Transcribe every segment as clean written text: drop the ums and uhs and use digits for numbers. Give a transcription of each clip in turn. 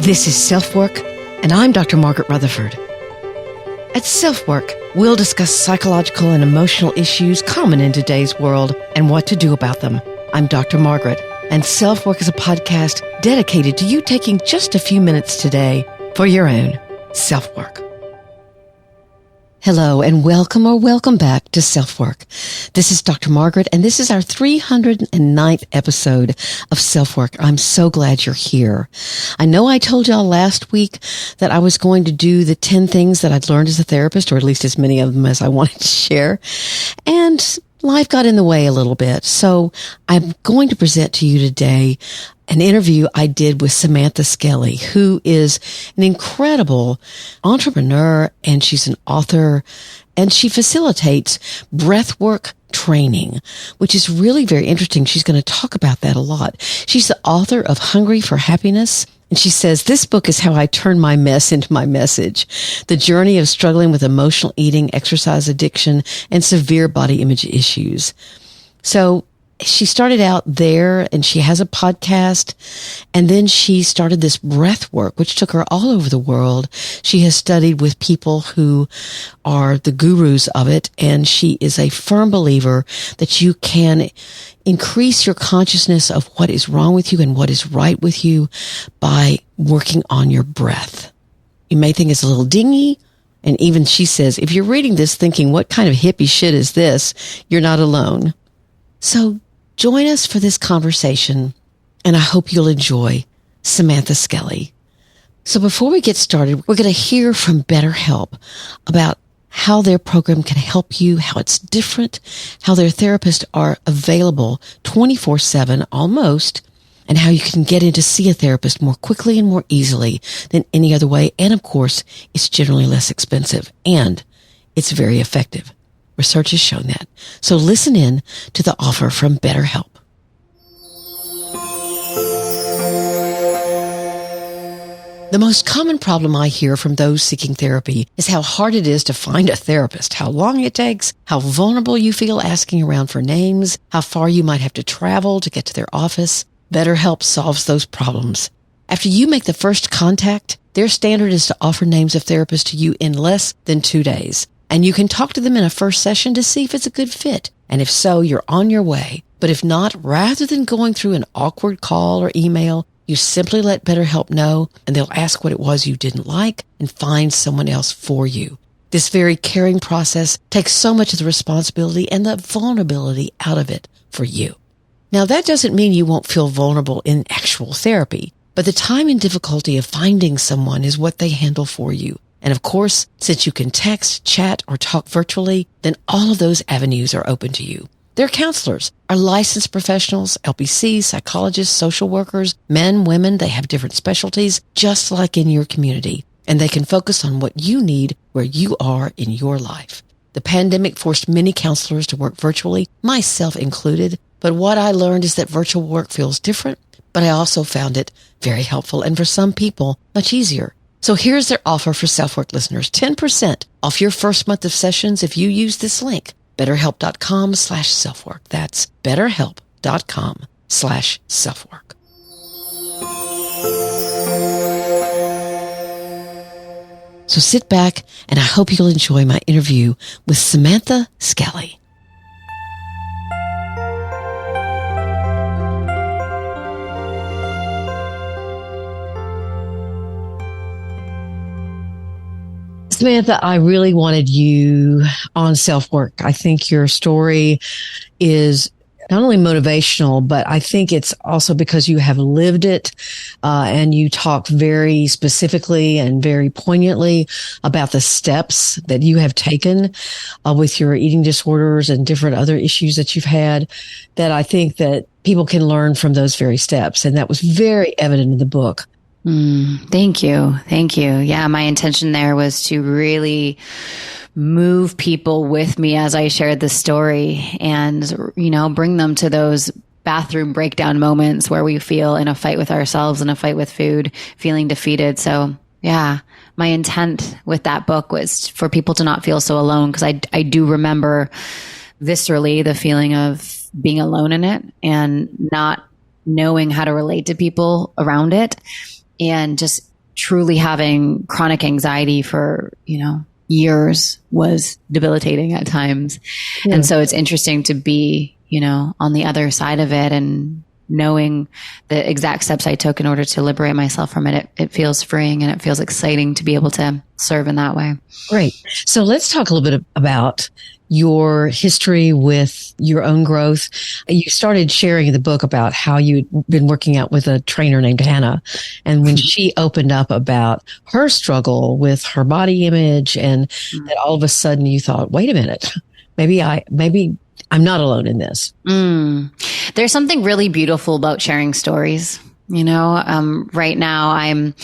This is SelfWork, and I'm Dr. Margaret Rutherford. At SelfWork, we'll discuss psychological and emotional issues common in today's world and what to do about them. I'm Dr. Margaret, and SelfWork is a podcast dedicated to you taking just a few minutes today for your own self-work. Hello and welcome back to SelfWork. This is Dr. Margaret, and this is our 309th episode of SelfWork. I'm so glad you're here. I know I told y'all last week that I was going to do the 10 things that I'd learned as a therapist, or at least as many of them as I wanted to share. And life got in the way a little bit. So I'm going to present to you today an interview I did with Samantha Skelly, who is an incredible entrepreneur, and she's an author, and she facilitates breathwork training, which is really very interesting. She's going to talk about that a lot. She's the author of Hungry for Happiness, and she says, this book is how I turn my mess into my message. The journey of struggling with emotional eating, exercise addiction, and severe body image issues. So she started out there, and she has a podcast, and then she started this breath work, which took her all over the world. She has studied with people who are the gurus of it, and she is a firm believer that you can increase your consciousness of what is wrong with you and what is right with you by working on your breath. You may think it's a little dingy, and even she says, if you're reading this thinking, what kind of hippie shit is this? You're not alone. So join us for this conversation, and I hope you'll enjoy Samantha Skelly. So before we get started, we're going to hear from BetterHelp about how their program can help you, how it's different, how their therapists are available 24/7 almost, and how you can get in to see a therapist more quickly and more easily than any other way. And of course, it's generally less expensive, and it's very effective. Research has shown that. So listen in to the offer from BetterHelp. The most common problem I hear from those seeking therapy is how hard it is to find a therapist, how long it takes, how vulnerable you feel asking around for names, how far you might have to travel to get to their office. BetterHelp solves those problems. After you make the first contact, their standard is to offer names of therapists to you in less than 2 days. And you can talk to them in a first session to see if it's a good fit. And if so, you're on your way. But if not, rather than going through an awkward call or email, you simply let BetterHelp know, and they'll ask what it was you didn't like and find someone else for you. This very caring process takes so much of the responsibility and the vulnerability out of it for you. Now, that doesn't mean you won't feel vulnerable in actual therapy, but the time and difficulty of finding someone is what they handle for you. And of course, since you can text, chat, or talk virtually, then all of those avenues are open to you. Their counselors are licensed professionals, LPCs, psychologists, social workers, men, women. They have different specialties, just like in your community. And they can focus on what you need where you are in your life. The pandemic forced many counselors to work virtually, myself included. But what I learned is that virtual work feels different, but I also found it very helpful, and for some people, much easier. So here's their offer for SelfWork listeners. 10% off your first month of sessions if you use this link, betterhelp.com/selfwork. That's betterhelp.com/selfwork. So sit back, and I hope you'll enjoy my interview with Samantha Skelly. Samantha, I really wanted you on SelfWork. I think your story is not only motivational, but I think it's also because you have lived it, and you talk very specifically and very poignantly about the steps that you have taken with your eating disorders and different other issues that you've had, that I think that people can learn from those very steps. And that was very evident in the book. Thank you. Thank you. Yeah, my intention there was to really move people with me as I shared the story and, bring them to those bathroom breakdown moments where we feel in a fight with ourselves and a fight with food, feeling defeated. So yeah, my intent with that book was for people to not feel so alone, because I do remember viscerally the feeling of being alone in it and not knowing how to relate to people around it. And just truly having chronic anxiety for, years was debilitating at times. Yeah. And so it's interesting to be, on the other side of it and knowing the exact steps I took in order to liberate myself from it. It feels freeing and it feels exciting to be able to serve in that way. Great. So let's talk a little bit about your history with your own growth. You started sharing in the book about how you'd been working out with a trainer named Hannah. And when she opened up about her struggle with her body image and that all of a sudden you thought, wait a minute, maybe I'm not alone in this. There's something really beautiful about sharing stories. Right now I'm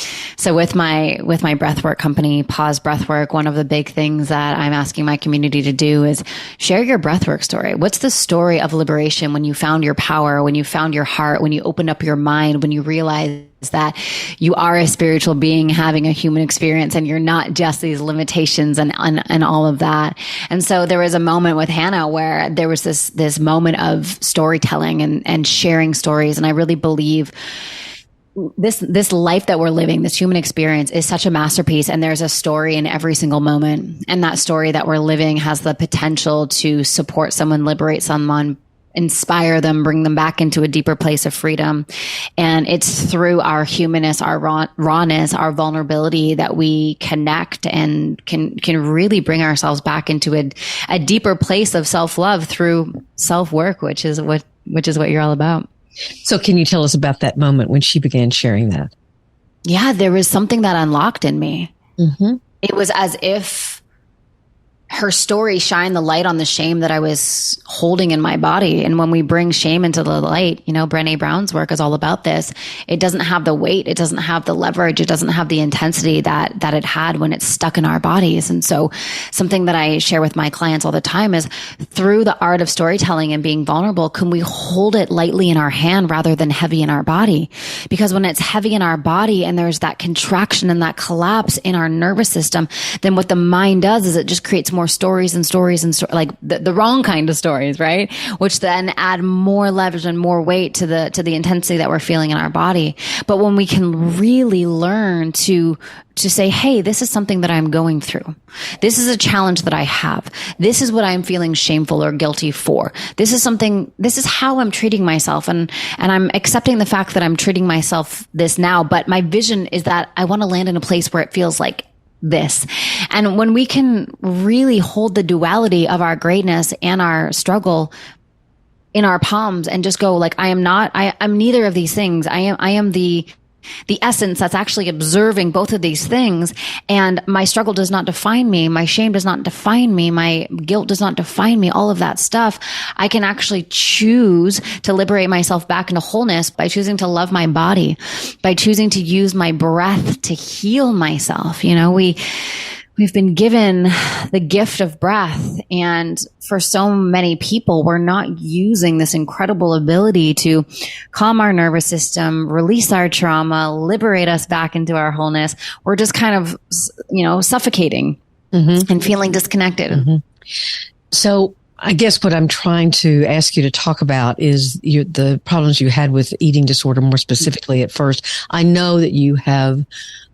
with my breathwork company, Pause Breathwork. One of the big things that I'm asking my community to do is share your breathwork story. What's the story of liberation when you found your power, when you found your heart, when you opened up your mind, when you realized that you are a spiritual being having a human experience and you're not just these limitations and all of that. And so there was a moment with Hannah where there was this moment of storytelling and sharing stories. And I really believe this life that we're living, this human experience is such a masterpiece. And there's a story in every single moment. And that story that we're living has the potential to support someone, liberate someone, inspire them, bring them back into a deeper place of freedom. And it's through our humanness, our rawness, our vulnerability that we connect and can really bring ourselves back into a deeper place of self-love through self-work, which is what you're all about. So can you tell us about that moment when she began sharing that? Yeah, there was something that unlocked in me. Mm-hmm. It was as if her story shined the light on the shame that I was holding in my body. And when we bring shame into the light, Brené Brown's work is all about this. It doesn't have the weight. It doesn't have the leverage. It doesn't have the intensity that it had when it's stuck in our bodies. And so something that I share with my clients all the time is through the art of storytelling and being vulnerable, can we hold it lightly in our hand rather than heavy in our body? Because when it's heavy in our body and there's that contraction and that collapse in our nervous system, then what the mind does is it just creates more stories and stories and like the wrong kind of stories, right? Which then add more leverage and more weight to the intensity that we're feeling in our body. But when we can really learn to say, hey, this is something that I'm going through. This is a challenge that I have. This is what I'm feeling shameful or guilty for. This is how I'm treating myself. And I'm accepting the fact that I'm treating myself this now. But my vision is that I want to land in a place where it feels like this. And when we can really hold the duality of our greatness and our struggle in our palms and just go like, I'm neither of these things. I am the essence that's actually observing both of these things. And my struggle does not define me. My shame does not define me. My guilt does not define me. All of that stuff. I can actually choose to liberate myself back into wholeness by choosing to love my body, by choosing to use my breath to heal myself. We've been given the gift of breath. And for so many people, we're not using this incredible ability to calm our nervous system, release our trauma, liberate us back into our wholeness. We're just kind of, suffocating and feeling disconnected. Mm-hmm. So I guess what I'm trying to ask you to talk about is the problems you had with eating disorder, more specifically at first. I know that you have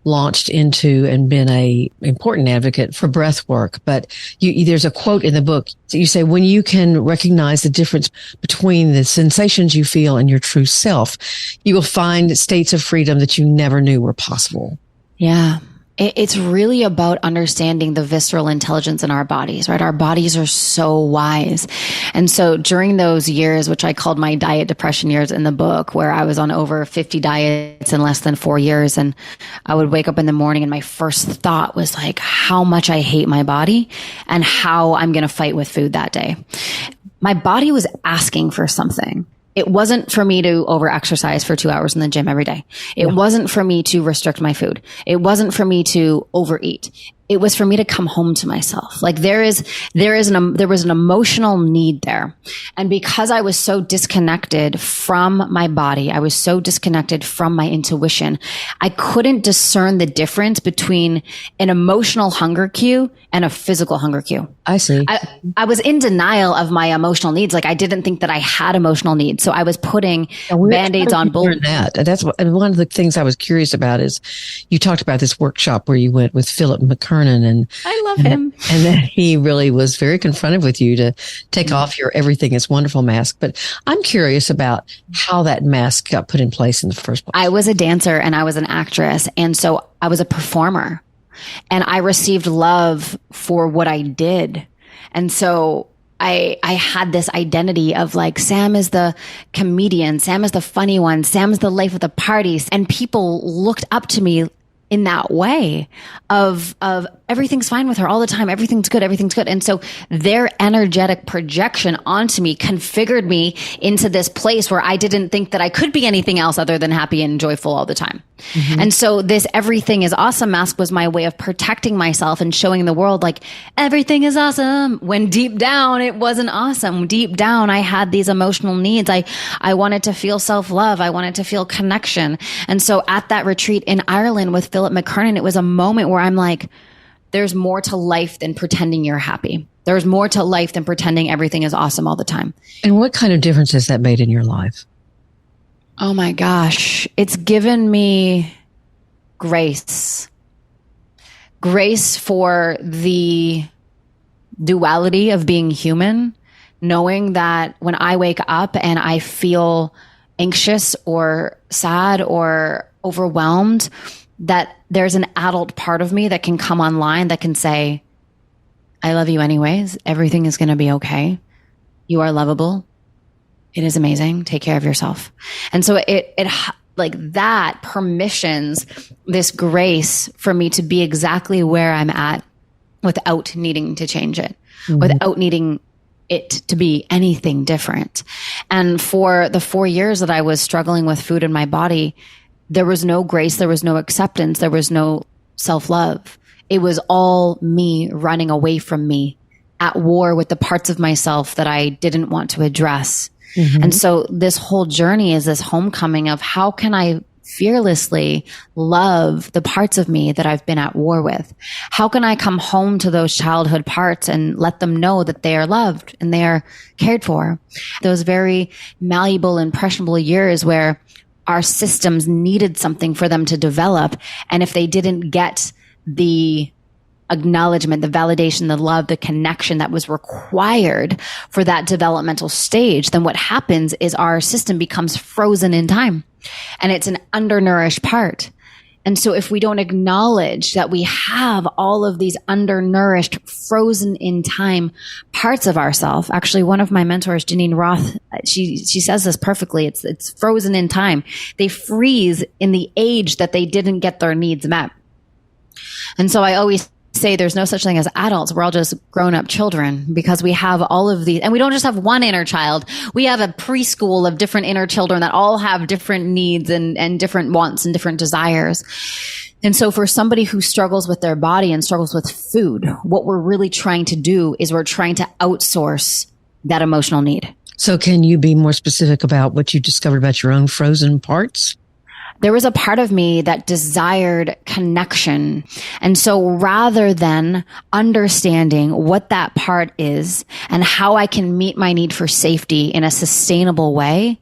launched into and been a important advocate for breath work, but there's a quote in the book that you say, when you can recognize the difference between the sensations you feel and your true self, you will find states of freedom that you never knew were possible. Yeah. It's really about understanding the visceral intelligence in our bodies, right? Our bodies are so wise. And so during those years, which I called my diet depression years in the book, where I was on over 50 diets in less than 4 years, and I would wake up in the morning and my first thought was like how much I hate my body and how I'm going to fight with food that day. My body was asking for something. It wasn't for me to over exercise for 2 hours in the gym every day. It wasn't for me to restrict my food. It wasn't for me to overeat. It was for me to come home to myself. Like there was an emotional need there. And because I was so disconnected from my body, I was so disconnected from my intuition, I couldn't discern the difference between an emotional hunger cue and a physical hunger cue. I see. I was in denial of my emotional needs. Like I didn't think that I had emotional needs. So I was putting Band-Aids on both. That's what, and one of the things I was curious about is you talked about this workshop where you went with Philip McKernan, and I love him. And then he really was very confrontive with you to take off your everything is wonderful mask. But I'm curious about how that mask got put in place in the first place. I was a dancer and I was an actress. And so I was a performer and I received love for what I did. And so I had this identity of like, Sam is the comedian. Sam is the funny one. Sam is the life of the parties. And people looked up to me in that way of everything's fine with her all the time. Everything's good. Everything's good. And so their energetic projection onto me configured me into this place where I didn't think that I could be anything else other than happy and joyful all the time. Mm-hmm. And so this everything is awesome mask was my way of protecting myself and showing the world like everything is awesome, when deep down it wasn't awesome. Deep down I had these emotional needs. I wanted to feel self-love. I wanted to feel connection. And so at that retreat in Ireland with Philip McKernan, it was a moment where I'm like, there's more to life than pretending you're happy. There's more to life than pretending everything is awesome all the time. And what kind of difference has that made in your life? Oh my gosh. It's given me grace. Grace for the duality of being human, knowing that when I wake up and I feel anxious or sad or overwhelmed, that there's an adult part of me that can come online that can say, I love you anyways. Everything is going to be okay. You are lovable. It is amazing. Take care of yourself. And so it like that permissions this grace for me to be exactly where I'm at without needing to change it, without needing it to be anything different. And for the 4 years that I was struggling with food in my body, there was no grace, there was no acceptance, there was no self-love. It was all me running away from me, at war with the parts of myself that I didn't want to address. Mm-hmm. And so this whole journey is this homecoming of how can I fearlessly love the parts of me that I've been at war with? How can I come home to those childhood parts and let them know that they are loved and they are cared for? Those very malleable, impressionable years where our systems needed something for them to develop. And if they didn't get the acknowledgement, the validation, the love, the connection that was required for that developmental stage, then what happens is our system becomes frozen in time and it's an undernourished part. And so if we don't acknowledge that we have all of these undernourished, frozen in time parts of ourselves, actually one of my mentors, Janine Roth, she says this perfectly. It's frozen in time. They freeze in the age that they didn't get their needs met. And so I always say there's no such thing as adults. We're all just grown-up children because we have all of these, and we don't just have one inner child. We have a preschool of different inner children that all have different needs and different wants and different desires. And so for somebody who struggles with their body and struggles with food, what we're really trying to do is we're trying to outsource that emotional need. So can you be more specific about what you discovered about your own frozen parts? There was a part of me that desired connection. And so rather than understanding what that part is and how I can meet my need for safety in a sustainable way,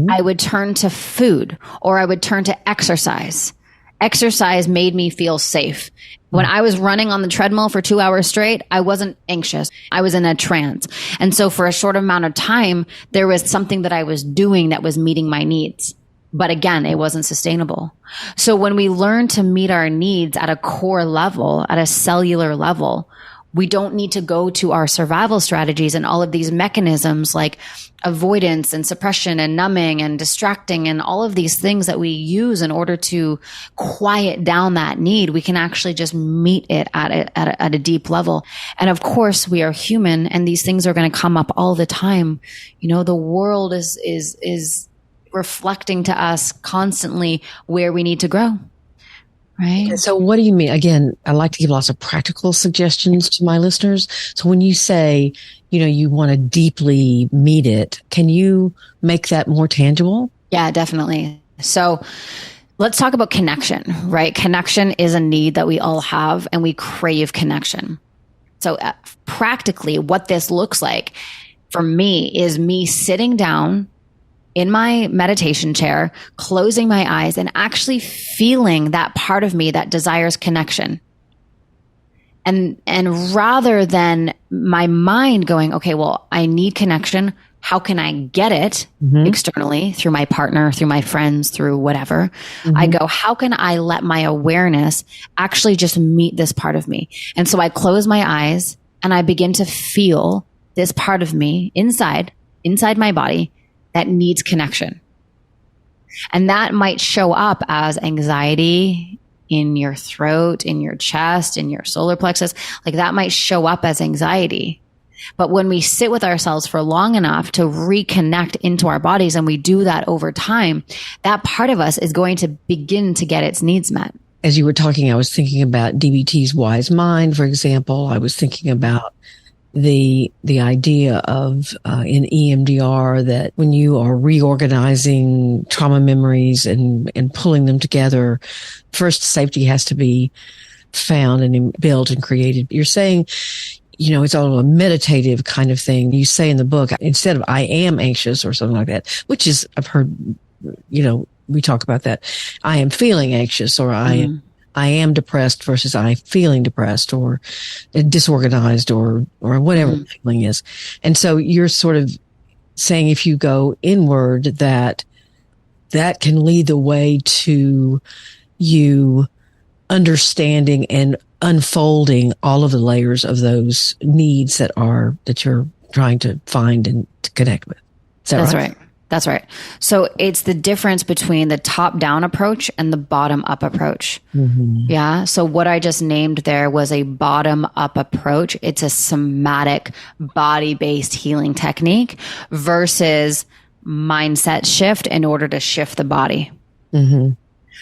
I would turn to food or I would turn to exercise. Exercise made me feel safe. When I was running on the treadmill for 2 hours straight, I wasn't anxious. I was in a trance. And so for a short amount of time, there was something that I was doing that was meeting my needs. But again, it wasn't sustainable. So when we learn to meet our needs at a core level, at a cellular level, we don't need to go to our survival strategies and all of these mechanisms like avoidance and suppression and numbing and distracting and all of these things that we use in order to quiet down that need. We can actually just meet it at a deep level. And of course, we are human and these things are going to come up all the time. You know, the world is reflecting to us constantly where we need to grow. Right. And so what do you mean? Again, I like to give lots of practical suggestions to my listeners. So when you say, you know, you want to deeply meet it, can you make that more tangible? Yeah, definitely. So let's talk about connection, right? Connection is a need that we all have and we crave connection. So practically what this looks like for me is me sitting down in my meditation chair, closing my eyes and actually feeling that part of me that desires connection. And rather than my mind going, okay, well, I need connection. How can I get it externally through my partner, through my friends, through whatever? I go, how can I let my awareness actually just meet this part of me? And so I close my eyes and I begin to feel this part of me inside my body that needs connection. And that might show up as anxiety in your throat, in your chest, in your solar plexus. Like that might show up as anxiety. But when we sit with ourselves for long enough to reconnect into our bodies, and we do that over time, that part of us is going to begin to get its needs met. As you were talking, I was thinking about DBT's Wise Mind, for example. I was thinking about the idea of in EMDR that when you are reorganizing trauma memories and pulling them together, first safety has to be found and built and created. You're saying, it's all a meditative kind of thing. You say in the book, instead of I am anxious or something like that, which is, I've heard, we talk about that. I am feeling anxious, or I am depressed versus I feeling depressed or disorganized or whatever the feeling is. And so you're sort of saying if you go inward, that can lead the way to you understanding and unfolding all of the layers of those needs that you're trying to find and to connect with. Is that That's right? right. That's right. So it's the difference between the top-down approach and the bottom-up approach. Yeah. So what I just named there was a bottom-up approach. It's a somatic, body-based healing technique versus mindset shift in order to shift the body.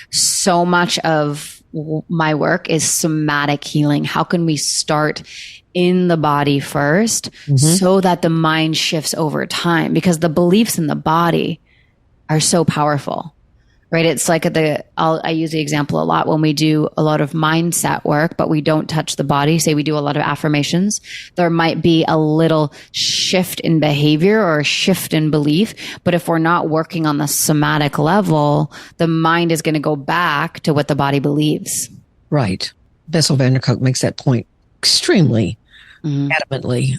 So much of my work is somatic healing. How can we start in the body first so that the mind shifts over time? Because the beliefs in the body are so powerful, right? It's like I use the example a lot when we do a lot of mindset work, but we don't touch the body. Say we do a lot of affirmations. There might be a little shift in behavior or a shift in belief. But if we're not working on the somatic level, the mind is going to go back to what the body believes. Right. Bessel van der Kolk makes that point extremely adamantly.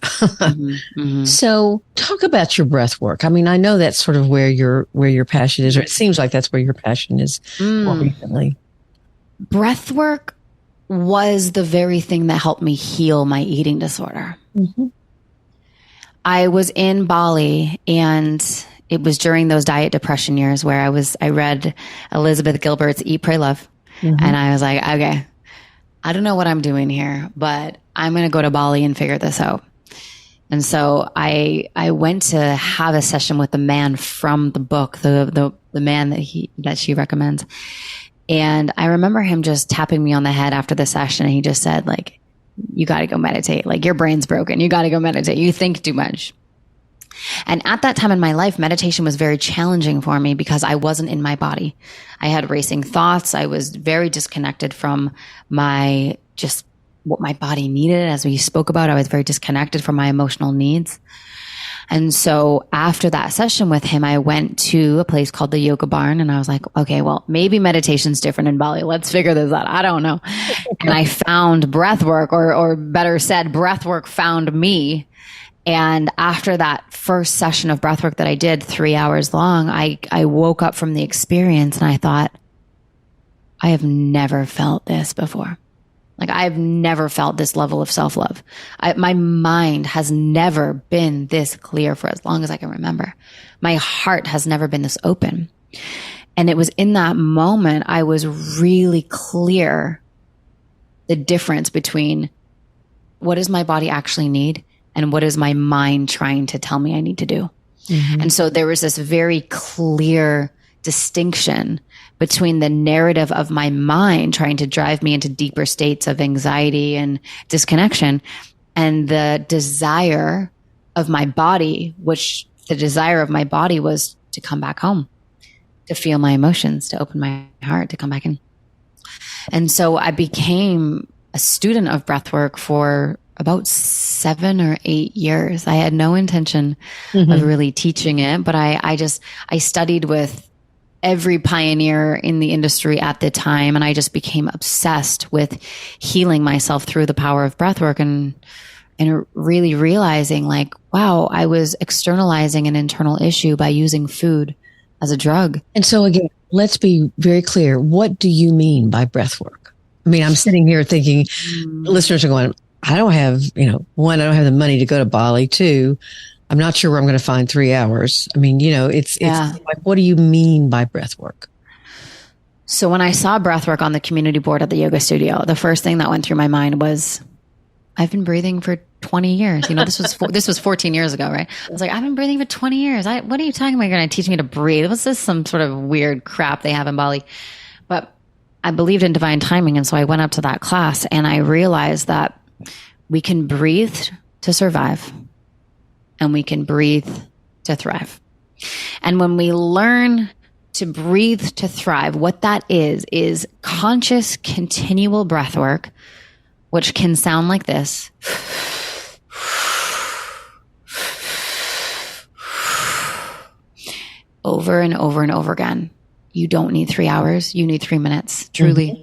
So talk about your breath work. I mean, I know that's sort of where your passion is, or it seems like that's where your passion is more recently. Breath work was the very thing that helped me heal my eating disorder. I was in Bali, and it was during those diet depression years where I read Elizabeth Gilbert's Eat, Pray, Love. And I was like, okay, I don't know what I'm doing here, but I'm going to go to Bali and figure this out. And so I went to have a session with the man from the book, the man that she recommends. And I remember him just tapping me on the head after the session. And he just said, like, you got to go meditate. Like, your brain's broken. You got to go meditate. You think too much. And at that time in my life, meditation was very challenging for me because I wasn't in my body. I had racing thoughts. I was very disconnected from what my body needed. As we spoke about, I was very disconnected from my emotional needs. And so after that session with him, I went to a place called the Yoga Barn, and I was like, okay, well, maybe meditation's different in Bali. Let's figure this out. I don't know. And I found breath work, or better said, breath work found me. And after that first session of breath work that I did 3 hours long, I woke up from the experience and I thought, I have never felt this before. Like, I've never felt this level of self-love. My mind has never been this clear for as long as I can remember. My heart has never been this open. And it was in that moment I was really clear the difference between what does my body actually need and what is my mind trying to tell me I need to do. And so there was this very clear distinction between the narrative of my mind trying to drive me into deeper states of anxiety and disconnection, and the desire of my body, which the desire of my body was to come back home, to feel my emotions, to open my heart, to come back in. And so I became a student of breathwork for about 7 or 8 years. I had no intention Mm-hmm. of really teaching it, but I studied with every pioneer in the industry at the time. And I just became obsessed with healing myself through the power of breath work and really realizing like, wow, I was externalizing an internal issue by using food as a drug. And so again, let's be very clear. What do you mean by breath work? I mean, I'm sitting here thinking listeners are going, I don't have, one, I don't have the money to go to Bali. Two, I'm not sure where I'm going to find 3 hours. I mean, it's like, what do you mean by breath work? So when I saw breath work on the community board at the yoga studio, the first thing that went through my mind was, I've been breathing for 20 years. This was 14 years ago, right? I was like, I've been breathing for 20 years. What are you talking about? You're going to teach me to breathe? What's this? Some sort of weird crap they have in Bali. But I believed in divine timing. And so I went up to that class and I realized that we can breathe to survive and we can breathe to thrive. And when we learn to breathe to thrive, what that is conscious, continual breath work, which can sound like this. Over and over and over again. You don't need 3 hours. You need 3 minutes. Truly. Mm-hmm.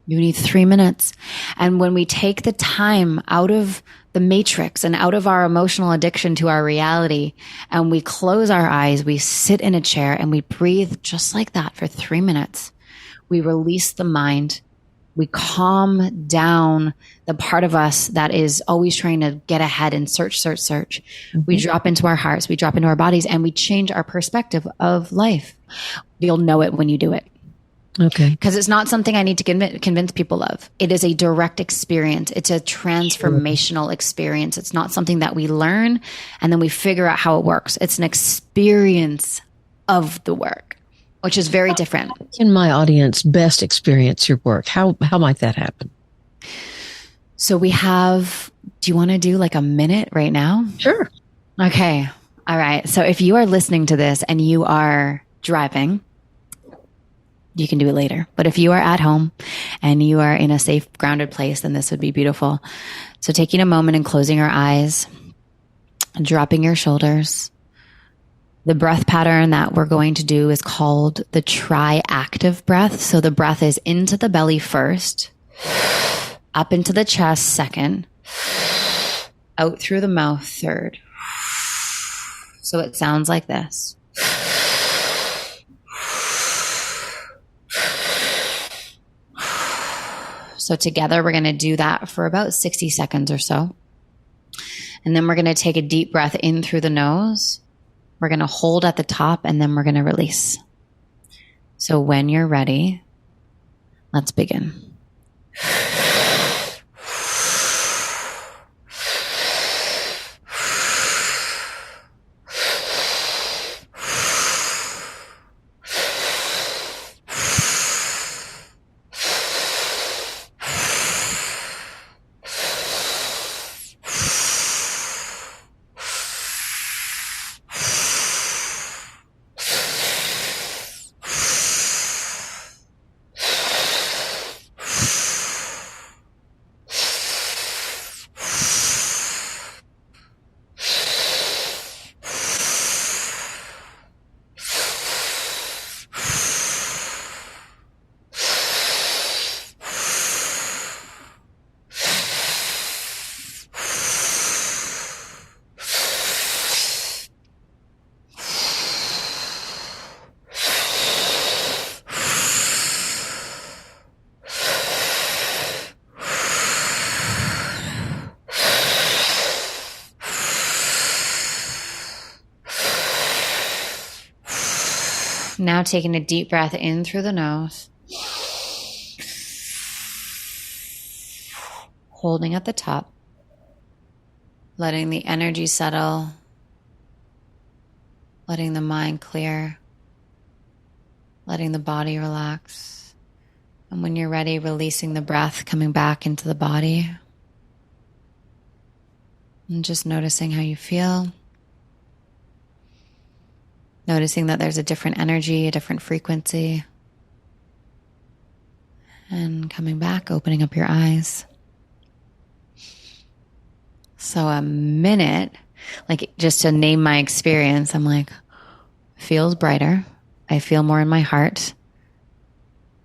You need 3 minutes. And when we take the time out of the matrix and out of our emotional addiction to our reality, and we close our eyes, we sit in a chair and we breathe just like that for 3 minutes. We release the mind. We calm down the part of us that is always trying to get ahead and search. Mm-hmm. We drop into our hearts, we drop into our bodies, and we change our perspective of life. You'll know it when you do it. Okay. Because it's not something I need to convince people of. It is a direct experience. It's a transformational experience. It's not something that we learn and then we figure out how it works. It's an experience of the work, which is very different. How can my audience best experience your work? How might that happen? So do you want to do like a minute right now? Sure. Okay. All right. So if you are listening to this and you are driving, you can do it later. But if you are at home and you are in a safe, grounded place, then this would be beautiful. So taking a moment and closing your eyes, dropping your shoulders. The breath pattern that we're going to do is called the tri-active breath. So the breath is into the belly first, up into the chest second, out through the mouth third. So it sounds like this. So together we're going to do that for about 60 seconds or so. And then we're going to take a deep breath in through the nose. We're going to hold at the top and then we're going to release. So when you're ready, let's begin. Now taking a deep breath in through the nose, holding at the top, letting the energy settle, letting the mind clear, letting the body relax. And when you're ready, releasing the breath, coming back into the body, and just noticing how you feel. Noticing that there's a different energy, a different frequency. And coming back, opening up your eyes. So a minute, like just to name my experience, I'm like, feels brighter. I feel more in my heart.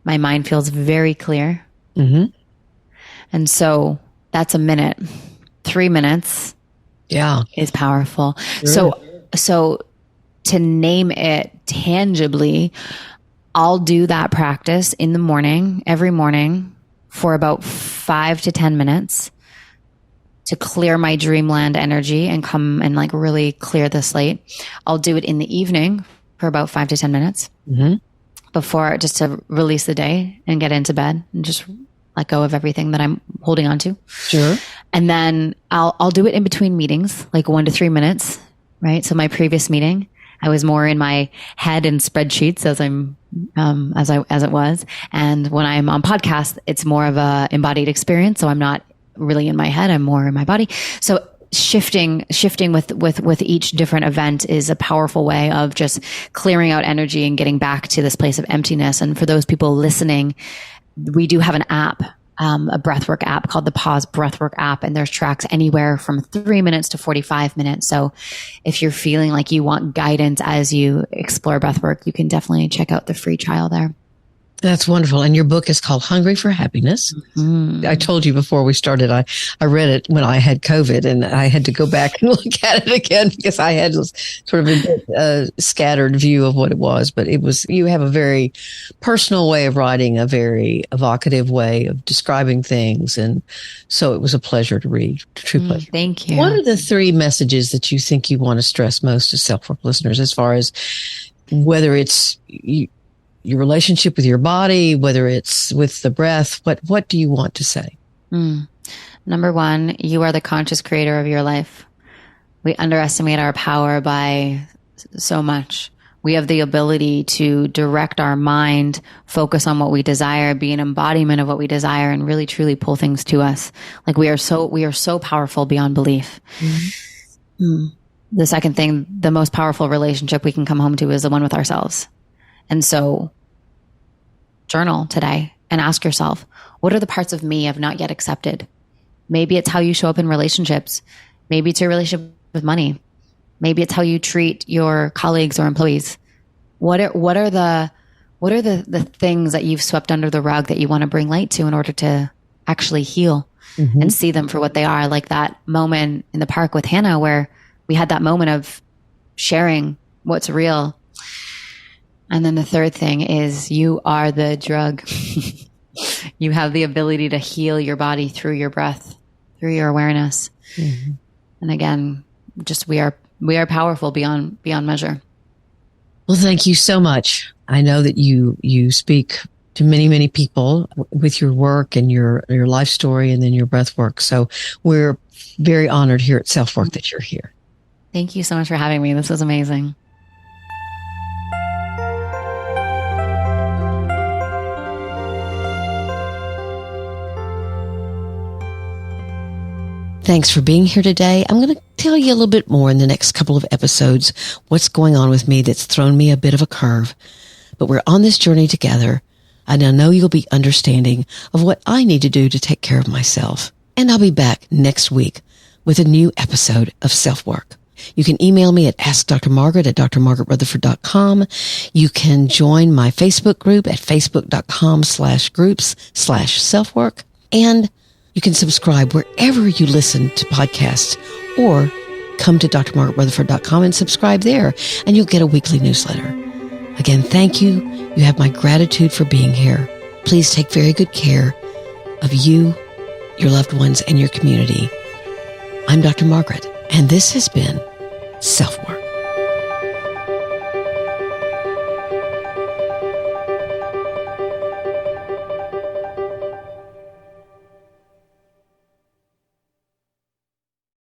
My mind feels very clear. Mm-hmm. And so that's a minute. 3 minutes is powerful. Sure. So to name it tangibly, I'll do that practice in the morning, every morning for about 5 to 10 minutes to clear my dreamland energy and come and like really clear the slate. I'll do it in the evening for about 5 to 10 minutes before, just to release the day and get into bed and just let go of everything that I'm holding on to. Sure. And then I'll do it in between meetings, like 1 to 3 minutes, right? So my previous meeting, I was more in my head and spreadsheets as it was. And when I'm on podcast, it's more of a embodied experience. So I'm not really in my head. I'm more in my body. So shifting with each different event is a powerful way of just clearing out energy and getting back to this place of emptiness. And for those people listening, we do have an app, a breathwork app called the Pause Breathwork app. And there's tracks anywhere from 3 minutes to 45 minutes. So if you're feeling like you want guidance as you explore breathwork, you can definitely check out the free trial there. That's wonderful. And your book is called Hungry for Happiness. Mm-hmm. I told you before we started, I read it when I had COVID, and I had to go back and look at it again because I had sort of a scattered view of what it was. But you have a very personal way of writing, a very evocative way of describing things. And so it was a pleasure to read, a true pleasure. Thank you. What are the 3 messages that you think you want to stress most to SelfWork listeners, as far as whether it's your relationship with your body, whether it's with the breath? What do you want to say? Number 1, you are the conscious creator of your life. We underestimate our power by so much. We have the ability to direct our mind, focus on what we desire, be an embodiment of what we desire, and really truly pull things to us. Like we are so powerful beyond belief. The second thing, the most powerful relationship we can come home to is the one with ourselves. And so journal today and ask yourself, what are the parts of me I've not yet accepted? Maybe it's how you show up in relationships. Maybe it's your relationship with money. Maybe it's how you treat your colleagues or employees. What are the things that you've swept under the rug that you want to bring light to in order to actually heal and see them for what they are? Like that moment in the park with Hannah where we had that moment of sharing what's real. And then the third thing is you are the drug. You have the ability to heal your body through your breath, through your awareness. And again, just we are powerful beyond measure. Well, thank you so much. I know that you speak to many, many people with your work and your life story and then your breath work. So we're very honored here at SelfWork that you're here. Thank you so much for having me. This was amazing. Thanks for being here today. I'm going to tell you a little bit more in the next couple of episodes what's going on with me that's thrown me a bit of a curve. But we're on this journey together, and I know you'll be understanding of what I need to do to take care of myself. And I'll be back next week with a new episode of SelfWork. You can email me at askdrmargaret at drmargaretrutherford.com. You can join my Facebook group at facebook.com/groups/selfwork. And you can subscribe wherever you listen to podcasts, or come to drmargaretrutherford.com and subscribe there, and you'll get a weekly newsletter. Again, thank you. You have my gratitude for being here. Please take very good care of you, your loved ones, and your community. I'm Dr. Margaret, and this has been SelfWork.